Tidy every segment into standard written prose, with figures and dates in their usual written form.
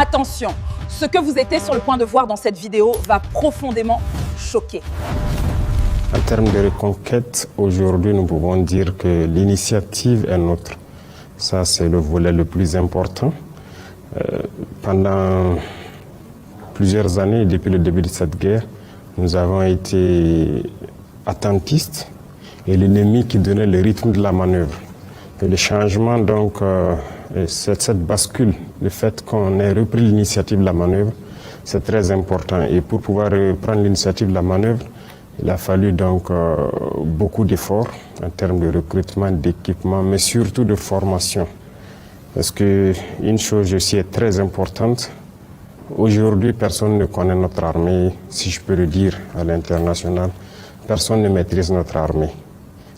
Attention, ce que vous étiez sur le point de voir dans cette vidéo va profondément choquer. En termes de reconquête, aujourd'hui, nous pouvons dire que l'initiative est nôtre. Ça, c'est le volet le plus important. Pendant plusieurs années, depuis le début de cette guerre, nous avons été attentistes et l'ennemi qui donnait le rythme de la manœuvre. Et le changement, donc, cette bascule, le fait qu'on ait repris l'initiative de la manœuvre, c'est très important. Et pour pouvoir reprendre l'initiative de la manœuvre, il a fallu donc beaucoup d'efforts en termes de recrutement, d'équipement, mais surtout de formation. Parce qu'une chose aussi est très importante. Aujourd'hui, personne ne connaît notre armée, si je peux le dire, à l'international. Personne ne maîtrise notre armée.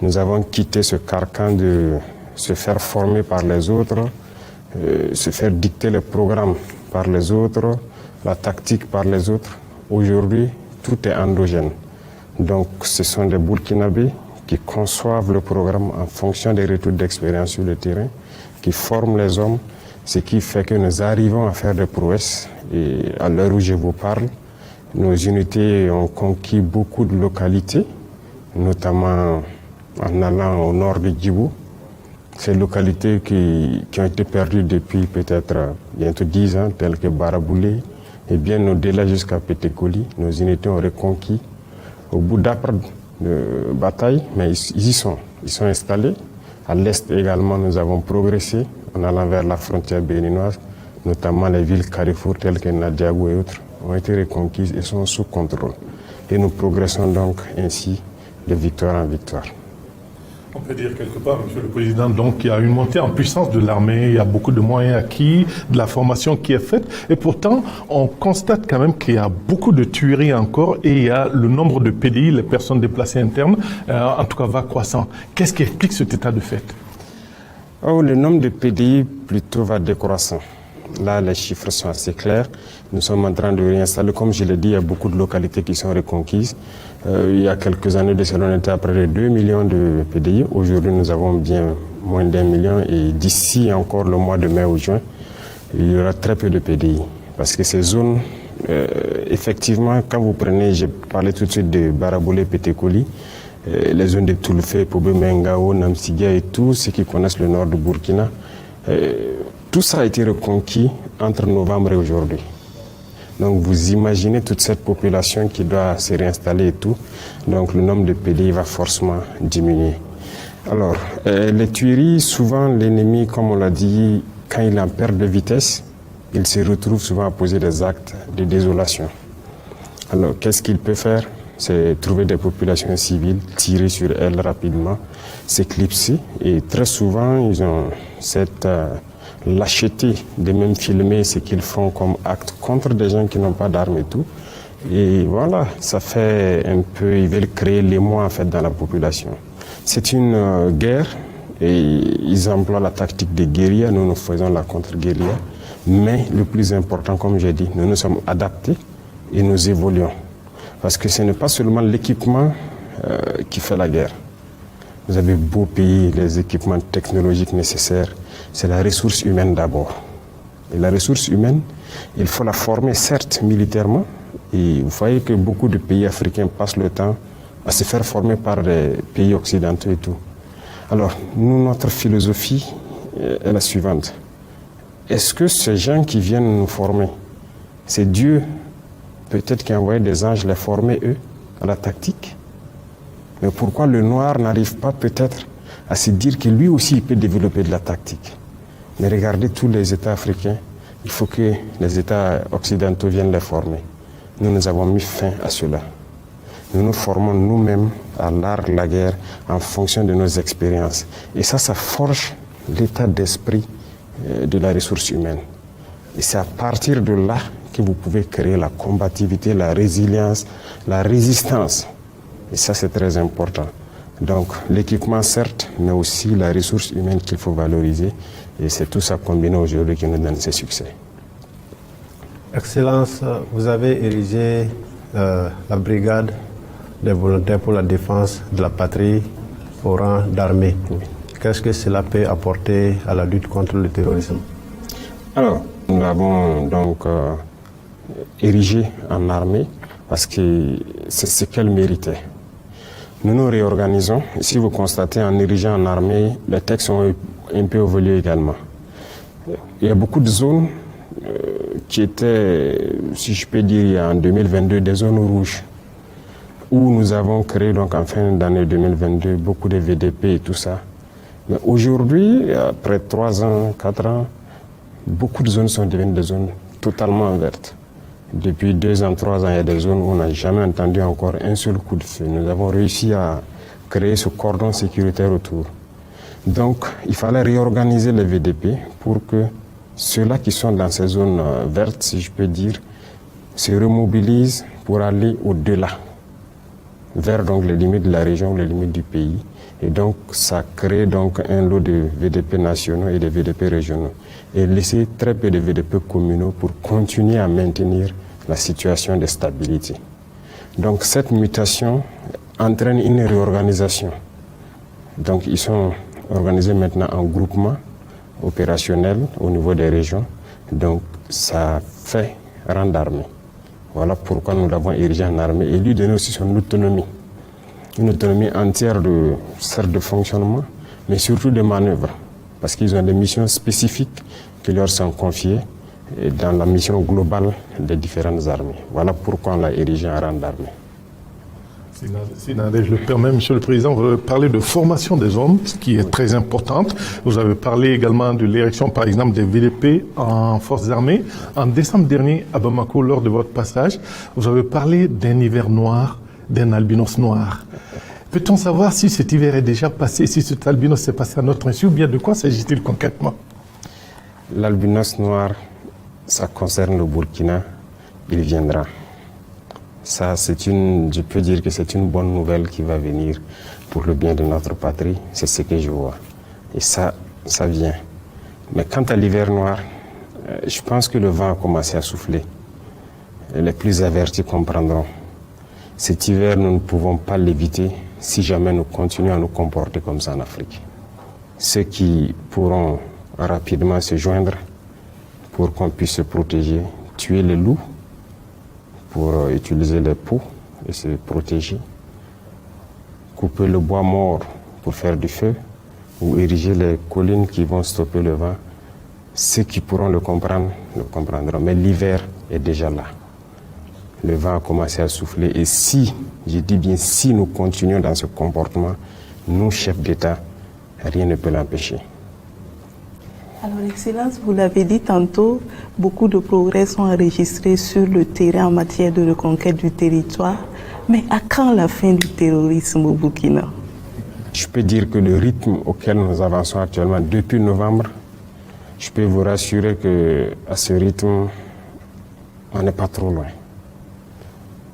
Nous avons quitté ce carcan de se faire former par les autres, se faire dicter le programme par les autres, la tactique par les autres. Aujourd'hui, tout est endogène. Donc, ce sont des Burkinabés qui conçoivent le programme en fonction des retours d'expérience sur le terrain, qui forment les hommes, ce qui fait que nous arrivons à faire des prouesses. Et à l'heure où je vous parle, nos unités ont conquis beaucoup de localités, notamment en allant au nord de Djibou. Ces localités qui ont été perdues depuis peut-être bientôt 10 ans, telles que Baraboulé, et bien au-delà jusqu'à Pétékoli, nos unités ont reconquis. Au bout d'après de bataille, mais ils y sont. Ils sont installés. À l'est également, nous avons progressé en allant vers la frontière béninoise, notamment les villes carrefour telles que Nadiago et autres ont été reconquises et sont sous contrôle. Et nous progressons donc ainsi de victoire en victoire. On peut dire quelque part, Monsieur le Président, donc il y a une montée en puissance de l'armée, il y a beaucoup de moyens acquis, de la formation qui est faite, et pourtant on constate quand même qu'il y a beaucoup de tueries encore et il y a le nombre de PDI, les personnes déplacées internes, en tout cas va croissant. Qu'est-ce qui explique cet état de fait? Le nombre de PDI plutôt va décroissant. Là, les chiffres sont assez clairs. Nous sommes en train de réinstaller. Comme je l'ai dit, il y a beaucoup de localités qui sont reconquises. Il y a quelques années de cela, on était à près de 2 millions de PDI. Aujourd'hui, nous avons bien moins d'1 million. Et d'ici encore le mois de mai ou juin, il y aura très peu de PDI. Parce que ces zones, effectivement, quand vous prenez, j'ai parlé tout de suite de Baraboulé, Pétékoli, les zones de Toulfé, Pobé, Mengao, Namsigia et tous ceux qui connaissent le nord du Burkina, tout ça a été reconquis entre novembre et aujourd'hui. Donc vous imaginez toute cette population qui doit se réinstaller et tout. Donc le nombre de PDI va forcément diminuer. Alors, les tueries, souvent l'ennemi, comme on l'a dit, quand il est en perte de vitesse, il se retrouve souvent à poser des actes de désolation. Alors qu'est-ce qu'il peut faire? C'est trouver des populations civiles, tirer sur elles rapidement, s'éclipser. Et très souvent, ils ont cette lâcheté de même filmer ce qu'ils font comme acte contre des gens qui n'ont pas d'armes et tout. Et voilà, ça fait un peu, ils veulent créer l'émoi en fait dans la population. C'est une guerre et ils emploient la tactique de guérilla, nous nous faisons la contre-guérilla. Mais le plus important, comme j'ai dit, nous nous sommes adaptés et nous évoluons. Parce que ce n'est pas seulement l'équipement qui fait la guerre. Vous avez beau payer les équipements technologiques nécessaires, c'est la ressource humaine d'abord. Et la ressource humaine, il faut la former certes militairement. Et vous voyez que beaucoup de pays africains passent le temps à se faire former par les pays occidentaux et tout. Alors, nous, notre philosophie est la suivante. Est-ce que ces gens qui viennent nous former, c'est Dieu peut-être qui a envoyé des anges les former, eux, à la tactique? Mais pourquoi le noir n'arrive pas peut-être à se dire que lui aussi il peut développer de la tactique? Mais regardez tous les États africains, il faut que les États occidentaux viennent les former. Nous avons mis fin à cela. Nous nous formons nous-mêmes à l'art de la guerre en fonction de nos expériences. Et ça forge l'état d'esprit de la ressource humaine. Et c'est à partir de là que vous pouvez créer la combativité, la résilience, la résistance. Et ça, c'est très important. Donc, l'équipement, certes, mais aussi la ressource humaine qu'il faut valoriser. Et c'est tout ça combiné aujourd'hui qui nous donne ces succès. Excellence, vous avez érigé la brigade des volontaires pour la défense de la patrie au rang d'armée. Qu'est-ce que cela peut apporter à la lutte contre le terrorisme? Alors, l'avons donc érigé en armée parce que c'est ce qu'elle méritait. Nous nous réorganisons. Si vous constatez, en érigeant en armée, les textes ont un peu évolué également. Il y a beaucoup de zones qui étaient, si je peux dire, en 2022, des zones rouges, où nous avons créé donc en fin d'année 2022 beaucoup de VDP et tout ça. Mais aujourd'hui, après 3 ans, 4 ans, beaucoup de zones sont devenues des zones totalement vertes. Depuis 2 ans, 3 ans, il y a des zones où on n'a jamais entendu encore un seul coup de feu. Nous avons réussi à créer ce cordon sécuritaire autour. Donc, il fallait réorganiser les VDP pour que ceux-là qui sont dans ces zones vertes, si je peux dire, se remobilisent pour aller au-delà, vers donc les limites de la région, les limites du pays. Et donc, ça crée donc un lot de VDP nationaux et de VDP régionaux. Et laisser très peu de VDP communaux pour continuer à maintenir la situation de stabilité. Donc, cette mutation entraîne une réorganisation. Donc, ils sont organisés maintenant en groupement opérationnel au niveau des régions. Donc, ça fait rang d'armée. Voilà pourquoi nous l'avons érigé en armée et lui donner aussi son autonomie. Une autonomie entière certes de fonctionnement, mais surtout de manœuvre. Parce qu'ils ont des missions spécifiques qui leur sont confiées dans la mission globale des différentes armées. Voilà pourquoi on l'a érigé en rang d'armée. Si je le permets, Monsieur le Président, vous avez parlé de formation des hommes, ce qui est très importante. Vous avez parlé également de l'érection, par exemple, des VDP en forces armées. En décembre dernier, à Bamako, lors de votre passage, vous avez parlé d'un hiver noir, d'un albinos noir. Peut-on savoir si cet hiver est déjà passé, si cet albinos s'est passé à notre insu, ou bien de quoi s'agit-il concrètement? L'albinos noir, ça concerne le Burkina, il viendra. Ça, je peux dire que c'est une bonne nouvelle qui va venir pour le bien de notre patrie. C'est ce que je vois. Et ça vient. Mais quant à l'hiver noir, je pense que le vent a commencé à souffler. Et les plus avertis comprendront. Cet hiver, nous ne pouvons pas l'éviter si jamais nous continuons à nous comporter comme ça en Afrique. Ceux qui pourront rapidement se joindre pour qu'on puisse se protéger, tuer les loups, pour utiliser les poux et se protéger, couper le bois mort pour faire du feu ou ériger les collines qui vont stopper le vent. Ceux qui pourront le comprendre, le comprendront. Mais l'hiver est déjà là. Le vent a commencé à souffler et si, je dis bien si nous continuons dans ce comportement, nous, chefs d'État, rien ne peut l'empêcher. Alors, Excellence, vous l'avez dit tantôt, beaucoup de progrès sont enregistrés sur le terrain en matière de reconquête du territoire. Mais à quand la fin du terrorisme au Burkina? Je peux dire que le rythme auquel nous avançons actuellement depuis novembre, je peux vous rassurer qu'à ce rythme, on n'est pas trop loin.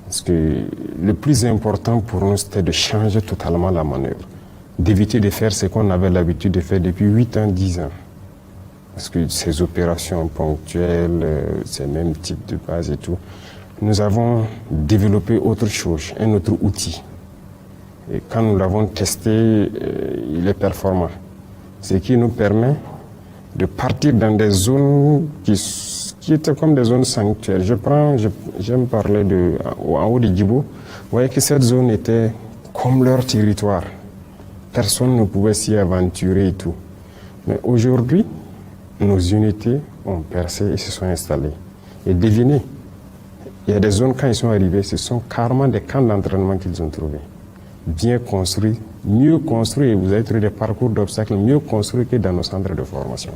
Parce que le plus important pour nous, c'était de changer totalement la manœuvre, d'éviter de faire ce qu'on avait l'habitude de faire depuis 8 ans, 10 ans. Parce que ces opérations ponctuelles, ces mêmes types de bases et tout, nous avons développé autre chose, un autre outil. Et quand nous l'avons testé, il est performant. Ce qui nous permet de partir dans des zones qui étaient comme des zones sanctuaires. J'aime parler en haut de Djibo. Vous voyez que cette zone était comme leur territoire. Personne ne pouvait s'y aventurer et tout. Mais aujourd'hui, nos unités ont percé et se sont installées. Et devinez, il y a des zones, quand ils sont arrivés, ce sont carrément des camps d'entraînement qu'ils ont trouvés. Bien construits, mieux construits, et vous avez trouvé des parcours d'obstacles mieux construits que dans nos centres de formation.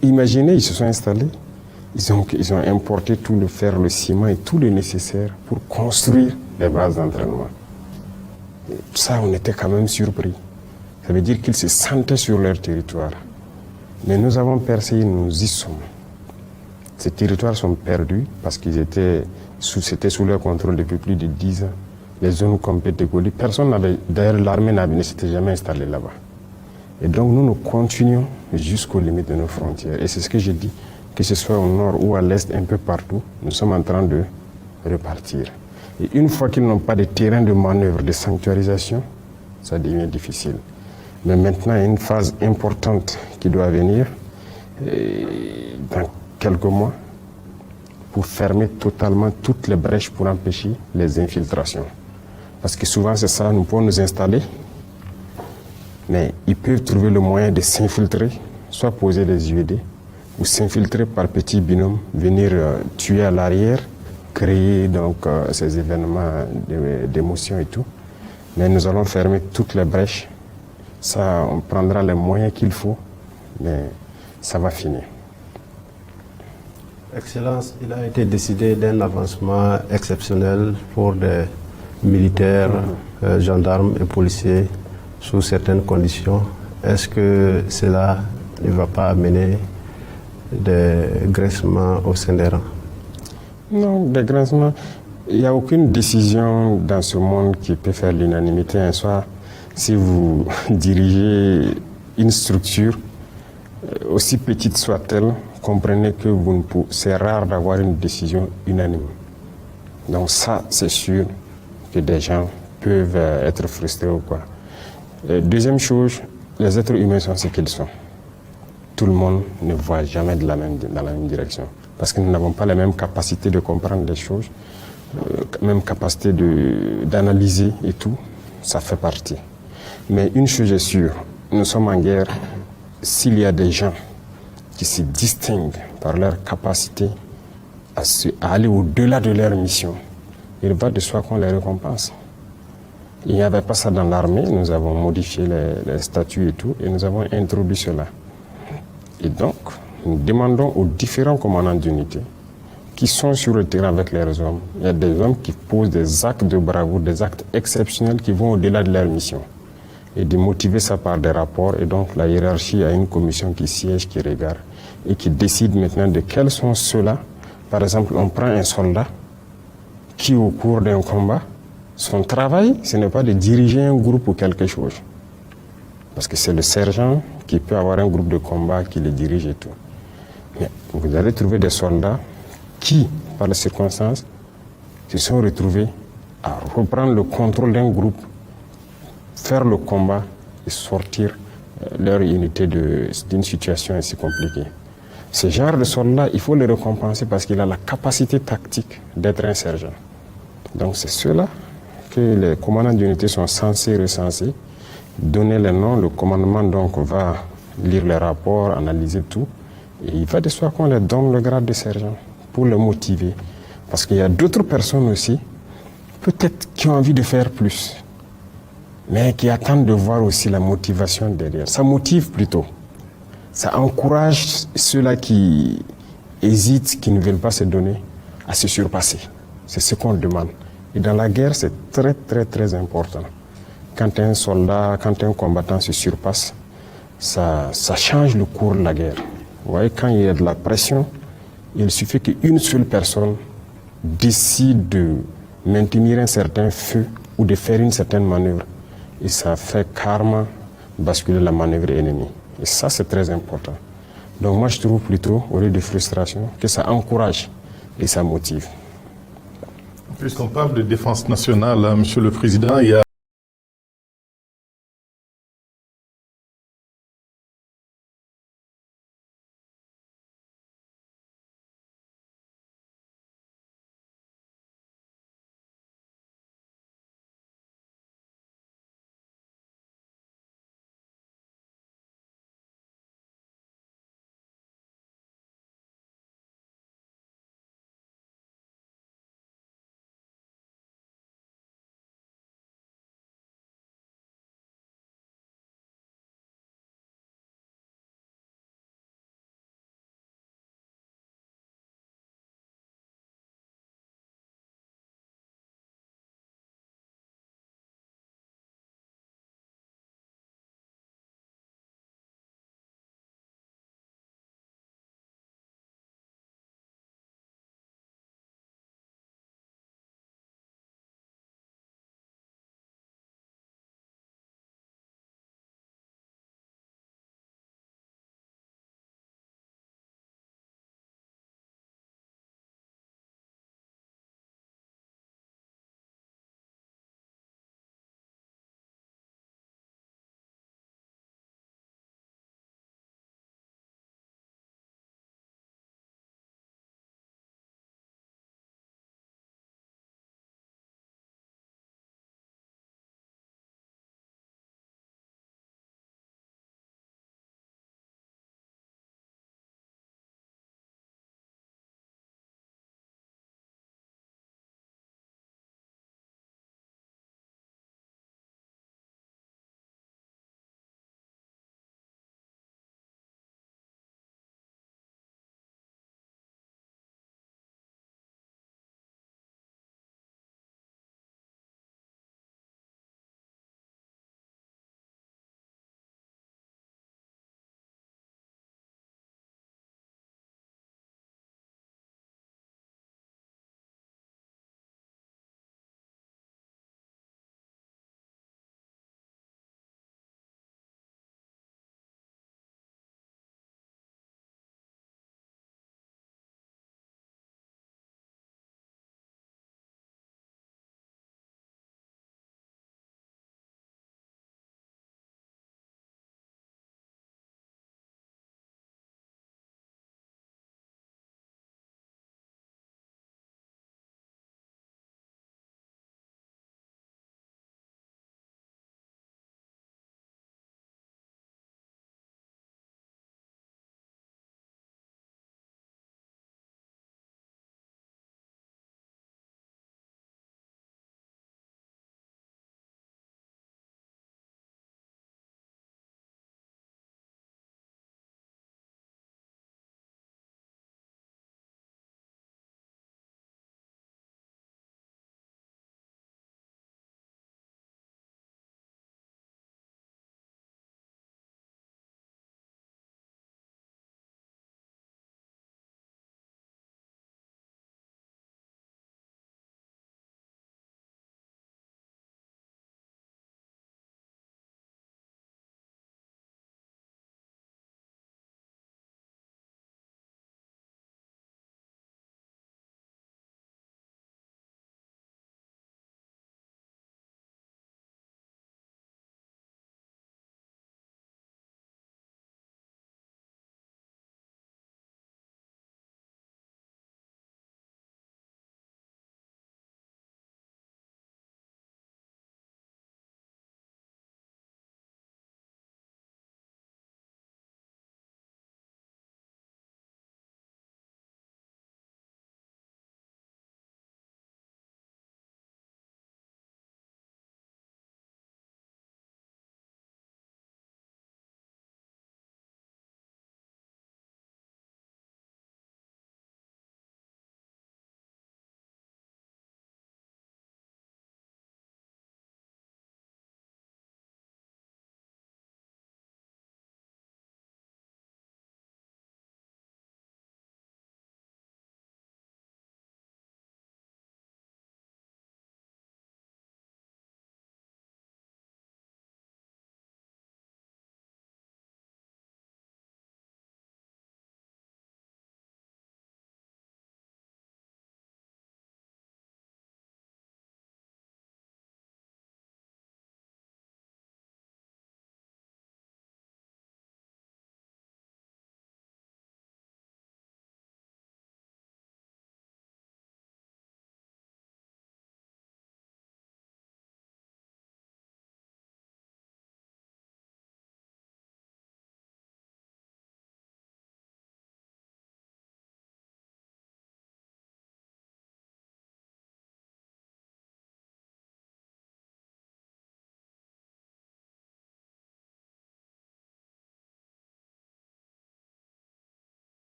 Imaginez, ils se sont installés, ils ont importé tout le fer, le ciment et tout le nécessaire pour construire des bases d'entraînement. Ça, on était quand même surpris. Ça veut dire qu'ils se sentaient sur leur territoire. Mais nous avons percé, nous y sommes. Ces territoires sont perdus parce c'était sous leur contrôle depuis plus de 10 ans. Les zones comme Pétegoli, d'ailleurs l'armée ne s'était jamais installée là-bas. Et donc nous continuons jusqu'aux limites de nos frontières. Et c'est ce que je dis, que ce soit au nord ou à l'est, un peu partout, nous sommes en train de repartir. Et une fois qu'ils n'ont pas de terrain de manœuvre, de sanctuarisation, ça devient difficile. Mais maintenant, il y a une phase importante qui doit venir. quelques mois pour fermer totalement toutes les brèches pour empêcher les infiltrations. Parce que souvent c'est ça, nous pouvons nous installer, mais ils peuvent trouver le moyen de s'infiltrer, soit poser des UED, ou s'infiltrer par petits binômes, venir tuer à l'arrière, créer donc ces événements d'émotion et tout. Mais nous allons fermer toutes les brèches. Ça, on prendra les moyens qu'il faut, mais ça va finir. Excellence, il a été décidé d'un avancement exceptionnel pour des militaires, gendarmes et policiers sous certaines conditions. Est-ce que cela ne va pas amener des graissements au sein des rangs? Non, des graissements. Il n'y a aucune décision dans ce monde qui peut faire l'unanimité. Un soir, si vous dirigez une structure, aussi petite soit-elle, comprenez que c'est rare d'avoir une décision unanime. Donc ça, c'est sûr que des gens peuvent être frustrés ou quoi. Deuxième chose, les êtres humains sont ce qu'ils sont. Tout le monde ne voit jamais dans la même direction. Parce que nous n'avons pas la même capacité de comprendre les choses, même capacité d'analyser et tout, ça fait partie. Mais une chose est sûre, nous sommes en guerre. S'il y a des gens qui se distinguent par leur capacité à aller au-delà de leur mission, il va de soi qu'on les récompense. Il n'y avait pas ça dans l'armée, nous avons modifié les statuts et tout, et nous avons introduit cela. Et donc, nous demandons aux différents commandants d'unité qui sont sur le terrain avec leurs hommes. Il y a des hommes qui posent des actes de bravoure, des actes exceptionnels qui vont au-delà de leur mission. Et de motiver ça par des rapports. Et donc, la hiérarchie a une commission qui siège, qui regarde et qui décide maintenant de quels sont ceux-là. Par exemple, on prend un soldat qui, au cours d'un combat, son travail, ce n'est pas de diriger un groupe ou quelque chose. Parce que c'est le sergent qui peut avoir un groupe de combat qui le dirige et tout. Mais vous allez trouver des soldats qui, par les circonstances, se sont retrouvés à reprendre le contrôle d'un groupe, faire le combat et sortir leur unité d'une situation ainsi compliquée. Ce genre de soldat, il faut le récompenser parce qu'il a la capacité tactique d'être un sergent. Donc c'est ceux-là que les commandants d'unité sont censés recenser, donner les noms, le commandement donc va lire les rapports, analyser tout, et il va de soi qu'on leur donne le grade de sergent pour les motiver. Parce qu'il y a d'autres personnes aussi, peut-être qui ont envie de faire plus, mais qui attendent de voir aussi la motivation derrière. Ça motive plutôt. Ça encourage ceux-là qui hésitent, qui ne veulent pas se donner, à se surpasser. C'est ce qu'on demande. Et dans la guerre, c'est très, très, très important. Quand un soldat, quand un combattant se surpasse, ça change le cours de la guerre. Vous voyez, quand il y a de la pression, il suffit qu'une seule personne décide de maintenir un certain feu ou de faire une certaine manœuvre. Et ça fait carrément basculer la manœuvre ennemie. Et ça, c'est très important. Donc moi, je trouve plutôt, au lieu de frustration, que ça encourage et ça motive. Puisqu'on parle de défense nationale, hein, Monsieur le Président, il y a